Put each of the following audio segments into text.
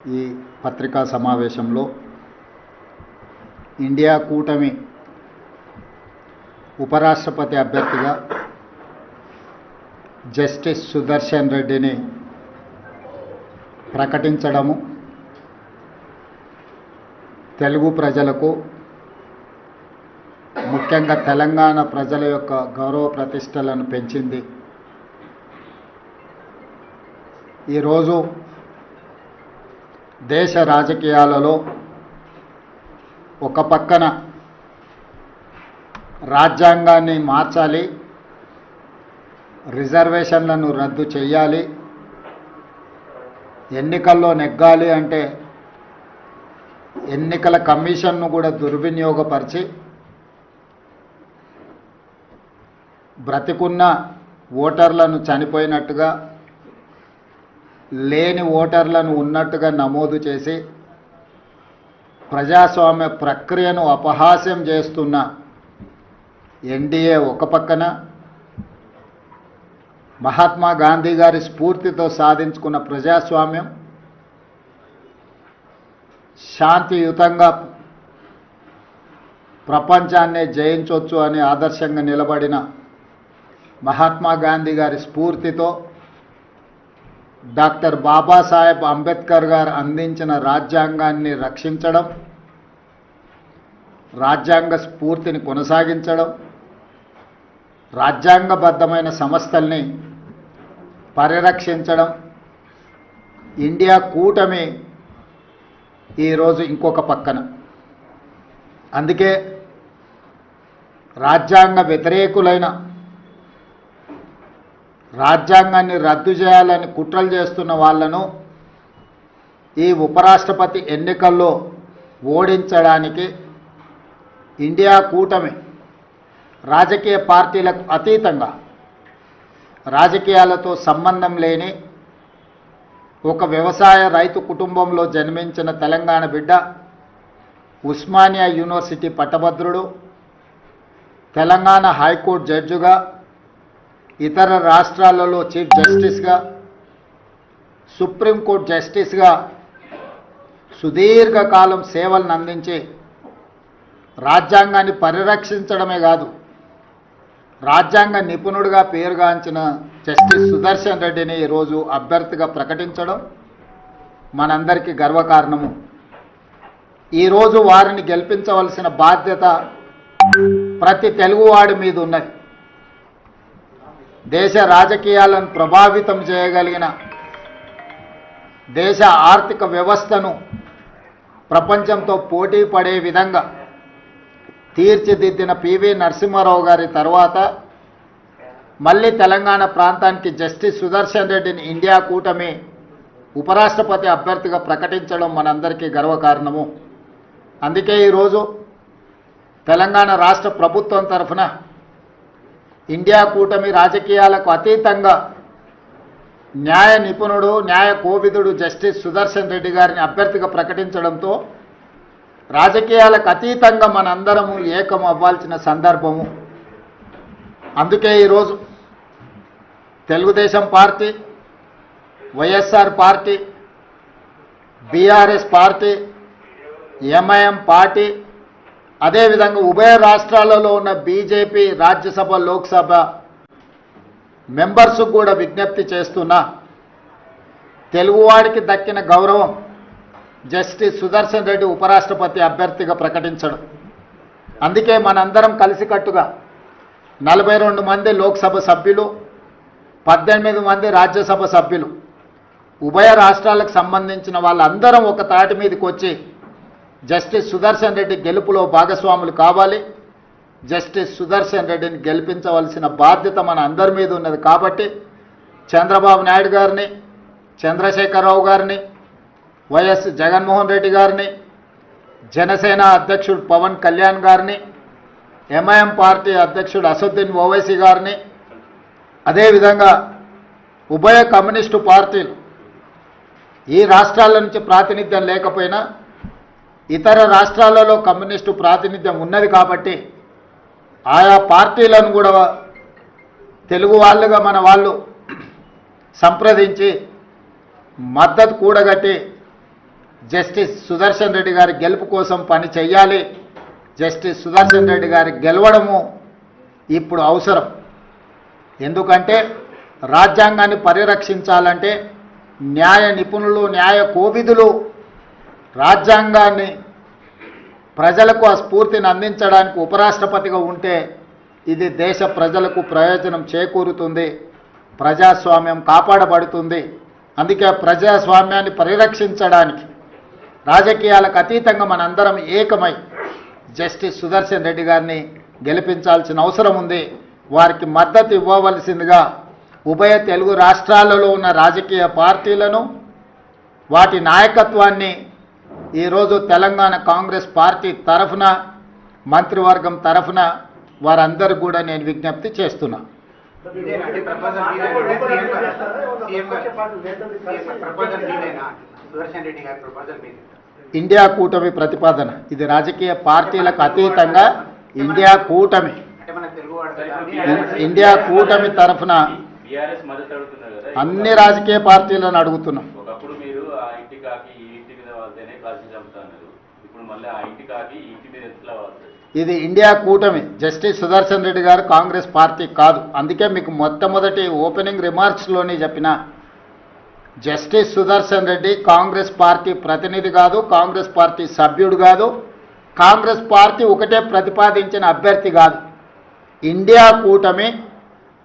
ఈ పత్రికా సమావేశంలో ఇండియా కూటమి ఉపరాష్ట్రపతి అభ్యర్థిగా జస్టిస్ సుదర్శన్ రెడ్డిని ప్రకటించడము తెలుగు ప్రజలకు ముఖ్యంగా తెలంగాణ ప్రజల యొక్క గౌరవ ప్రతిష్టలను పెంచింది. ఈరోజు దేశ రాజకీయాలలో ఒక పక్కన రాజ్యాంగాన్ని మార్చాలి, రిజర్వేషన్లను రద్దు చేయాలి, ఎన్నికల్లో నెగ్గాలి అంటే ఎన్నికల కమిషన్ను కూడా దుర్వినియోగపరిచి బ్రతికున్న ఓటర్లను చనిపోయినట్టుగా, లేని ఓటర్లను ఉన్నట్టుగా నమోదు చేసి ప్రజాస్వామ్య ప్రక్రియను అపహాస్యం చేస్తున్న ఎన్డీఏ ఒక పక్కన, మహాత్మా గాంధీ గారి స్ఫూర్తితో సాధించుకున్న ప్రజాస్వామ్యం శాంతియుతంగా ప్రపంచాన్నే జయించవచ్చు అని ఆదర్శంగా నిలబడిన మహాత్మా గాంధీ గారి స్ఫూర్తితో డాక్టర్ బాబాసాహెబ్ అంబేద్కర్ గారు అందించిన రాజ్యాంగాన్ని రక్షించడం, రాజ్యాంగ స్ఫూర్తిని కొనసాగించడం, రాజ్యాంగబద్ధమైన సంస్థల్ని పరిరక్షించడం, ఇండియా కూటమి ఈరోజు ఇంకొక పక్కన. అందుకే రాజ్యాంగ వ్యతిరేకులైన, రాజ్యాంగాన్ని రద్దు చేయాలని కుట్రలు చేస్తున్న వాళ్లను ఈ ఉపరాష్ట్రపతి ఎన్నికల్లో ఓడించడానికి ఇండియా కూటమి రాజకీయ పార్టీలకు అతీతంగా, రాజకీయాలతో సంబంధం లేని ఒక వ్యవసాయ రైతు కుటుంబంలో జన్మించిన తెలంగాణ బిడ్డ, ఉస్మానియా యూనివర్సిటీ పట్టభద్రుడు, తెలంగాణ హైకోర్టు జడ్జిగా, ఇతర రాష్ట్రాలలో చీఫ్ జస్టిస్గా, సుప్రీంకోర్టు జస్టిస్గా సుదీర్ఘకాలం సేవలను అందించి రాజ్యాంగాన్ని పరిరక్షించడమే కాదు, రాజ్యాంగ నిపుణుడిగా పేరుగాంచిన జస్టిస్ సుదర్శన్ రెడ్డిని ఈరోజు అభ్యర్థిగా ప్రకటించడం మనందరికీ గర్వకారణము. ఈరోజు వారిని గెలిపించవలసిన బాధ్యత ప్రతి తెలుగువాడి మీద ఉన్నది. దేశ రాజకీయాలను ప్రభావితం చేయగలిగిన, దేశ ఆర్థిక వ్యవస్థను ప్రపంచంతో పోటీ పడే విధంగా తీర్చిదిద్దిన పివి నరసింహారావు గారి తర్వాత మళ్ళీ తెలంగాణ ప్రాంతానికి జస్టిస్ సుదర్శన్ రెడ్డిని ఇండియా కూటమి ఉపరాష్ట్రపతి అభ్యర్థిగా ప్రకటించడం మనందరికీ గర్వకారణము. అందుకే ఈరోజు తెలంగాణ రాష్ట్ర ప్రభుత్వం తరఫున ఇండియా కూటమి రాజకీయాలకు అతీతంగా న్యాయ నిపుణుడు, న్యాయ కోవిదుడు జస్టిస్ సుదర్శన్ రెడ్డి గారిని అభ్యర్థిగా ప్రకటించడంతో రాజకీయాలకు అతీతంగా మనందరము ఏకం అవ్వాల్సిన సందర్భము. అందుకే ఈరోజు Telugu Desam party, YSR party, BRS party, MIM party, అదేవిధంగా ఉభయ రాష్ట్రాలలో ఉన్న బీజేపీ రాజ్యసభ, లోక్సభ మెంబర్స్కు కూడా విజ్ఞప్తి చేస్తున్నా, తెలుగువాడికి దక్కిన గౌరవం జస్టిస్ సుదర్శన్ రెడ్డి ఉపరాష్ట్రపతి అభ్యర్థిగా ప్రకటించడం. అందుకే మనందరం కలిసికట్టుగా 42 మంది లోక్సభ సభ్యులు, 18 మంది రాజ్యసభ సభ్యులు, ఉభయ రాష్ట్రాలకు సంబంధించిన వాళ్ళందరం ఒక తాటి మీదకి వచ్చి జస్టిస్ సుదర్శన్ రెడ్డి గెలుపులో భాగస్వాములు కావాలి. జస్టిస్ సుదర్శన్ రెడ్డిని గెలిపించవలసిన బాధ్యత మన అందరి మీద ఉన్నది. కాబట్టి చంద్రబాబు నాయుడు గారిని, చంద్రశేఖరరావు గారిని, వైఎస్ జగన్మోహన్ రెడ్డి గారిని, జనసేన అధ్యక్షుడు పవన్ కళ్యాణ్ గారిని, ఎంఐఎం పార్టీ అధ్యక్షుడు అసదుద్దీన్ ఓవైసీ గారిని, అదేవిధంగా ఉభయ కమ్యూనిస్టు పార్టీలు, ఈ రాష్ట్రాల నుంచి ప్రాతినిధ్యం లేకపోయినా ఇతర రాష్ట్రాలలో కమ్యూనిస్టు ప్రాతినిధ్యం ఉన్నది కాబట్టి ఆయా పార్టీలను కూడా తెలుగు వాళ్ళుగా మన వాళ్ళు సంప్రదించి మద్దతు కూడగట్టి జస్టిస్ సుదర్శన్ రెడ్డి గారి గెలుపు కోసం పని చేయాలి. జస్టిస్ సుదర్శన్ రెడ్డి గారి గెలవడము ఇప్పుడు అవసరం. ఎందుకంటే రాజ్యాంగాన్ని పరిరక్షించాలంటే న్యాయ నిపుణులు, న్యాయ కోవిదులు రాజ్యాంగాన్ని ప్రజలకు ఆ స్ఫూర్తిని అందించడానికి ఉపరాష్ట్రపతిగా ఉంటే ఇది దేశ ప్రజలకు ప్రయోజనం చేకూరుతుంది, ప్రజాస్వామ్యం కాపాడబడుతుంది. అందుకే ప్రజాస్వామ్యాన్ని పరిరక్షించడానికి రాజకీయాలకు అతీతంగా మనందరం ఏకమై జస్టిస్ సుదర్శన్ రెడ్డి గారిని గెలిపించాల్సిన అవసరం ఉంది. వారికి మద్దతు ఇవ్వవలసిందిగా ఉభయ తెలుగు రాష్ట్రాలలో ఉన్న రాజకీయ పార్టీలను, వాటి నాయకత్వాన్ని ఈరోజు తెలంగాణ కాంగ్రెస్ పార్టీ తరఫున, మంత్రివర్గం తరఫున వారందరూ కూడా నేను విజ్ఞప్తి చేస్తున్నా. ఇండియా కూటమి ప్రతిపాదన ఇది రాజకీయ పార్టీలకు అతీతంగా ఇండియా కూటమి తరఫున అన్ని రాజకీయ పార్టీలను అడుగుతున్నాం. ఇది ఇండియా కూటమి, జస్టిస్ సుదర్శన్ రెడ్డి గారు కాంగ్రెస్ పార్టీ కాదు. అందుకే మీకు మొట్టమొదటి ఓపెనింగ్ రిమార్క్స్లోనే చెప్పిన, జస్టిస్ సుదర్శన్ రెడ్డి కాంగ్రెస్ పార్టీ ప్రతినిధి కాదు, కాంగ్రెస్ పార్టీ సభ్యుడు కాదు, కాంగ్రెస్ పార్టీ ఒకటే ప్రతిపాదించిన అభ్యర్థి కాదు. ఇండియా కూటమి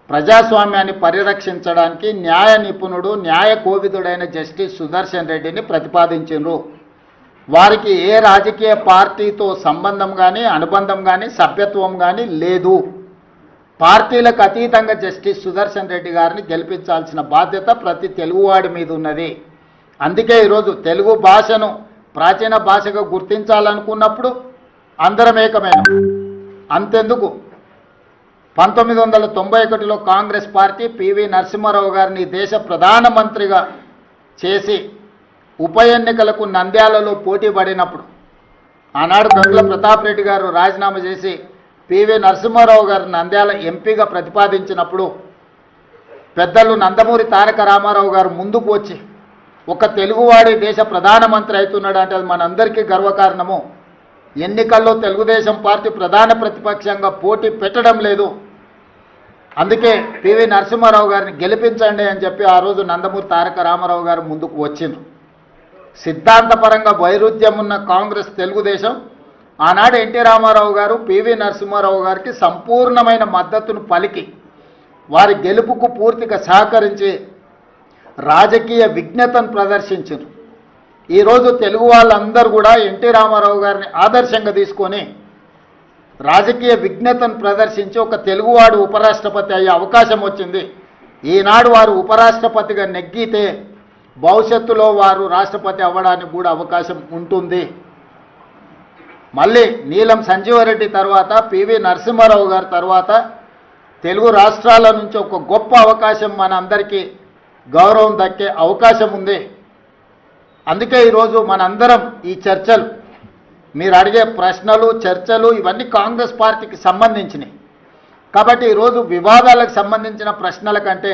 ప్రజాస్వామ్యాన్ని పరిరక్షించడానికి న్యాయ నిపుణుడు, న్యాయ కోవిదుడైన జస్టిస్ సుదర్శన్ రెడ్డిని ప్రతిపాదించారు. వారికి ఏ రాజకీయ పార్టీతో సంబంధం కానీ, అనుబంధం కానీ, సభ్యత్వం కానీ లేదు. పార్టీలకు అతీతంగా జస్టిస్ సుదర్శన్ రెడ్డి గారిని గెలిపించాల్సిన బాధ్యత ప్రతి తెలుగువాడి మీద ఉన్నది. అందుకే ఈరోజు తెలుగు భాషను ప్రాచీన భాషగా గుర్తించాలనుకున్నప్పుడు అందరం ఏకమైన. అంతెందుకు 1991లో కాంగ్రెస్ పార్టీ పివి నరసింహారావు గారిని దేశ ప్రధానమంత్రిగా చేసి ఉప ఎన్నికలకు నంద్యాలలో పోటీ పడినప్పుడు ఆనాడు గంగుల ప్రతాప్ రెడ్డి గారు రాజీనామా చేసి పివి నరసింహారావు గారు నంద్యాల ఎంపీగా ప్రతిపాదించినప్పుడు పెద్దలు నందమూరి తారక రామారావు గారు ముందుకు వచ్చి ఒక తెలుగువాడి దేశ ప్రధానమంత్రి అవుతున్నాడు అంటే అది మనందరికీ గర్వకారణము. ఎన్నికల్లో తెలుగుదేశం పార్టీ ప్రధాన ప్రతిపక్షంగా పోటీ పెట్టడం లేదు, అందుకే పివి నరసింహారావు గారిని గెలిపించండి అని చెప్పి ఆ రోజు నందమూరి తారక రామారావు గారు ముందుకు వచ్చిండ్రు. సిద్ధాంతపరంగా వైరుధ్యం ఉన్న కాంగ్రెస్, తెలుగుదేశం ఆనాడు ఎన్టీ రామారావు గారు పివి నరసింహారావు గారికి సంపూర్ణమైన మద్దతును పలికి వారి గెలుపుకు పూర్తిగా సహకరించి రాజకీయ విజ్ఞతను ప్రదర్శించారు. ఈరోజు తెలుగు వాళ్ళందరూ కూడా ఎన్టీ రామారావు గారిని ఆదర్శంగా తీసుకొని రాజకీయ విజ్ఞతను ప్రదర్శించి ఒక తెలుగువాడు ఉపరాష్ట్రపతి అయ్యే అవకాశం వచ్చింది. ఈనాడు వారు ఉపరాష్ట్రపతిగా నెగ్గితే భవిష్యత్తులో వారు రాష్ట్రపతి అవ్వడానికి కూడా అవకాశం ఉంటుంది. మళ్ళీ నీలం సంజీవరెడ్డి తర్వాత పివి నరసింహారావు గారి తర్వాత తెలుగు రాష్ట్రాల నుంచి ఒక గొప్ప అవకాశం మన అందరికీ గౌరవం దక్కే అవకాశం ఉంది. అందుకే ఈరోజు మనందరం ఈ చర్చలు, మీరు అడిగే ప్రశ్నలు, చర్చలు ఇవన్నీ కాంగ్రెస్ పార్టీకి సంబంధించినవి. కాబట్టి ఈరోజు వివాదాలకు సంబంధించిన ప్రశ్నల కంటే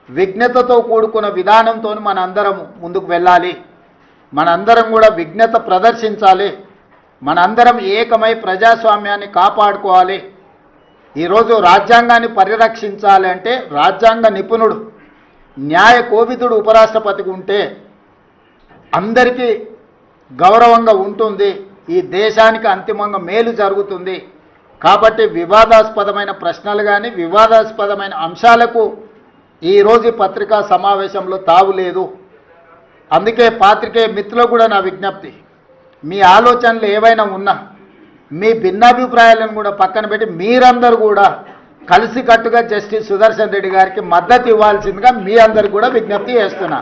విజ్ఞతతో కూడుకున్న విధానంతో మనందరం ముందుకు వెళ్ళాలి. మనందరం కూడా విజ్ఞత ప్రదర్శించాలి. మనందరం ఏకమై ప్రజాస్వామ్యాన్ని కాపాడుకోవాలి. ఈరోజు రాజ్యాంగాన్ని పరిరక్షించాలి అంటే రాజ్యాంగ నిపుణుడు, న్యాయ కోవిదుడు ఉపరాష్ట్రపతిగా ఉంటే అందరికీ గౌరవంగా ఉంటుంది, ఈ దేశానికి అంతిమంగా మేలు జరుగుతుంది. కాబట్టి వివాదాస్పదమైన ప్రశ్నలు కానీ, వివాదాస్పదమైన అంశాలకు ఈరోజు పత్రికా సమావేశంలో తావు లేదు. అందుకే పాత్రికేయ మిత్రులకు కూడా నా విజ్ఞప్తి, మీ ఆలోచనలు ఏవైనా ఉన్నా మీ భిన్నాభిప్రాయాలను కూడా పక్కన పెట్టి మీరందరూ కూడా కలిసికట్టుగా జస్టిస్ సుదర్శన్ రెడ్డి గారికి మద్దతు ఇవ్వాల్సిందిగా మీ అందరు కూడా విజ్ఞప్తి చేస్తున్నా.